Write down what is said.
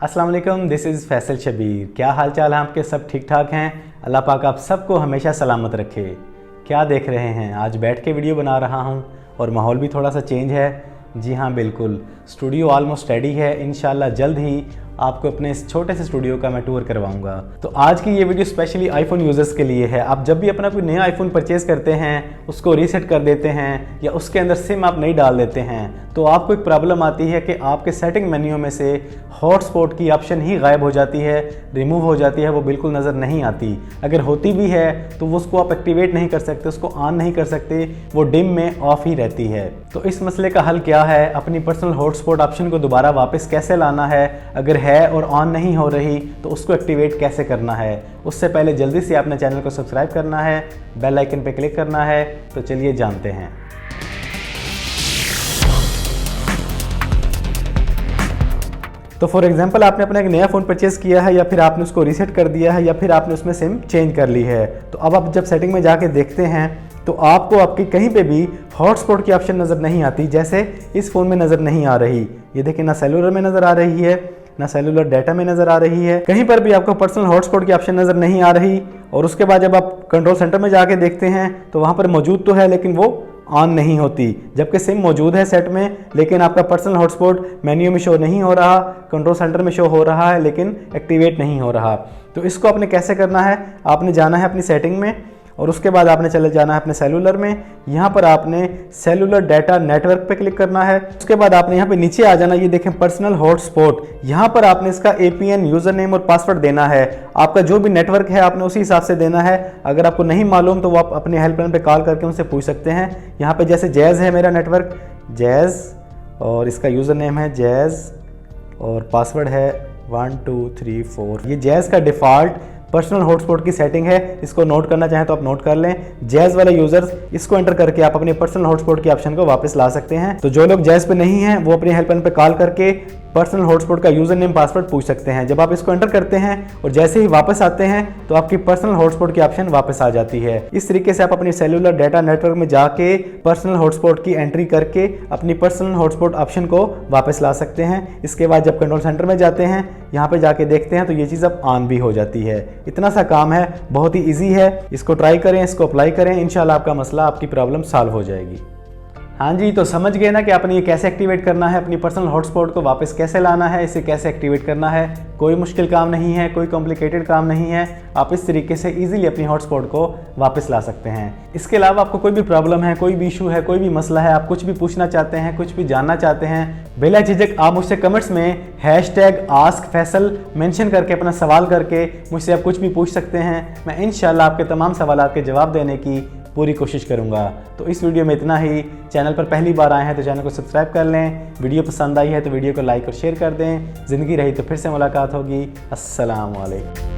अस्सलाम वालेकुम, this is Faisal Shabir. क्या हाल चाल है आपके? सब ठीक ठाक हैं? अल्लाह पाक आप सबको हमेशा सलामत रखे। क्या देख रहे हैं? आज बैठ के वीडियो बना रहा हूं और माहौल भी थोड़ा सा चेंज है। जी हाँ बिल्कुल, स्टूडियो ऑलमोस्ट रेडी है। इंशाल्लाह जल्द ही आपको अपने इस छोटे से स्टूडियो का मैं टूर करवाऊंगा। तो आज की ये वीडियो स्पेशली आईफोन यूज़र्स के लिए है। आप जब भी अपना कोई नया आईफोन परचेज़ करते हैं, उसको रीसेट कर देते हैं या उसके अंदर सिम आप नहीं डाल देते हैं, तो आपको एक प्रॉब्लम आती है कि आपके सेटिंग मेन्यू में से हॉटस्पॉट की ऑप्शन ही गायब हो जाती है, रिमूव हो जाती है, वो बिल्कुल नज़र नहीं आती। अगर होती भी है तो वो उसको आप एक्टिवेट नहीं कर सकते, उसको ऑन नहीं कर सकते, वो डिम में ऑफ ही रहती है। तो इस मसले का हल क्या है? अपनी पर्सनल हॉटस्पॉट ऑप्शन को दोबारा वापस कैसे लाना है? अगर है और ऑन नहीं हो रही तो उसको एक्टिवेट कैसे करना है? उससे पहले जल्दी से आपने चैनल को सब्सक्राइब करना है, बेल आइकन पे क्लिक करना है। तो चलिए जानते हैं। तो फॉर एग्जांपल आपने अपना एक नया फ़ोन परचेज़ किया है या फिर आपने उसको रीसेट कर दिया है या फिर आपने उसमें सिम चेंज कर ली है। तो अब आप जब सेटिंग में जाके देखते हैं तो आपको आपकी कहीं पे भी हॉटस्पॉट की ऑप्शन नज़र नहीं आती। जैसे इस फ़ोन में नज़र नहीं आ रही, ये देखिए ना सेलुलर में नज़र आ रही है ना सेलुलर डाटा में नज़र आ रही है, कहीं पर भी आपको पर्सनल हॉटस्पॉट की ऑप्शन नज़र नहीं आ रही। और उसके बाद जब आप कंट्रोल सेंटर में जाके देखते हैं तो वहाँ पर मौजूद तो है लेकिन वो ऑन नहीं होती, जबकि सिम मौजूद है सेट में, लेकिन आपका पर्सनल हॉटस्पॉट मेन्यू में शो नहीं हो रहा, कंट्रोल सेंटर में शो हो रहा है लेकिन एक्टिवेट नहीं हो रहा। तो इसको आपने कैसे करना है? आपने जाना है अपनी सेटिंग में और उसके बाद आपने चले जाना है अपने सेलुलर में। यहाँ पर आपने सेलुलर डाटा नेटवर्क पे क्लिक करना है। उसके बाद आपने यहाँ पे नीचे आ जाना, ये देखें पर्सनल हॉटस्पॉट। यहाँ पर आपने इसका APN यूज़र नेम और पासवर्ड देना है। आपका जो भी नेटवर्क है आपने उसी हिसाब से देना है। अगर आपको नहीं मालूम तो वो आप अपने हेल्पलाइन पे कॉल करके उनसे पूछ सकते हैं। यहाँ पे जैसे जैज़ है मेरा नेटवर्क, जैज़, और इसका यूज़र नेम है जैज़ और पासवर्ड है 1 2 3 4। ये जैज़ का डिफ़ॉल्ट पर्सनल हॉटस्पॉट की सेटिंग है। इसको नोट करना चाहें तो आप नोट कर लें। जैज़ वाले यूजर्स इसको एंटर करके आप अपने पर्सनल हॉटस्पॉट की ऑप्शन को वापस ला सकते हैं। तो जो लोग जैज़ पे नहीं हैं वो अपनी हेल्पलाइन पे कॉल करके पर्सनल हॉटस्पॉट का यूजर नेम पासवर्ड पूछ सकते हैं। जब आप इसको एंटर करते हैं और जैसे ही वापस आते हैं तो आपकी पर्सनल हॉटस्पॉट की ऑप्शन वापस आ जाती है। इस तरीके से आप अपनी सेलुलर डाटा नेटवर्क में जाके पर्सनल हॉटस्पॉट की एंट्री करके अपनी पर्सनल हॉटस्पॉट ऑप्शन को वापस ला सकते हैं। इसके बाद जब कंट्रोल सेंटर में जाते हैं, यहाँ पे जाके देखते हैं तो ये चीज़ अब ऑन भी हो जाती है। इतना सा काम है, बहुत ही ईजी है। इसको ट्राई करें, इसको अप्लाई करें, इंशाल्लाह आपका मसला, आपकी प्रॉब्लम सॉल्व हो जाएगी। हाँ जी, तो समझ गए ना कि आपने ये कैसे एक्टिवेट करना है, अपनी पर्सनल हॉटस्पॉट को वापस कैसे लाना है, इसे कैसे एक्टिवेट करना है। कोई मुश्किल काम नहीं है, कोई कॉम्प्लिकेटेड काम नहीं है। आप इस तरीके से इजीली अपनी हॉटस्पॉट को वापस ला सकते हैं। इसके अलावा आपको कोई भी प्रॉब्लम है, कोई भी इशू है, कोई भी मसला है, आप कुछ भी पूछना चाहते हैं, कुछ भी जानना चाहते हैं, बिला झिझक आप मुझसे कमेंट्स में #AskFaisal मेंशन करके अपना सवाल करके मुझसे आप कुछ भी पूछ सकते हैं। मैं इंशाल्लाह आपके तमाम सवालात के जवाब देने की पूरी कोशिश करूंगा। तो इस वीडियो में इतना ही। चैनल पर पहली बार आए हैं तो चैनल को सब्सक्राइब कर लें। वीडियो पसंद आई है तो वीडियो को लाइक और शेयर कर दें। ज़िंदगी रही तो फिर से मुलाकात होगी। अस्सलाम वालेकुम।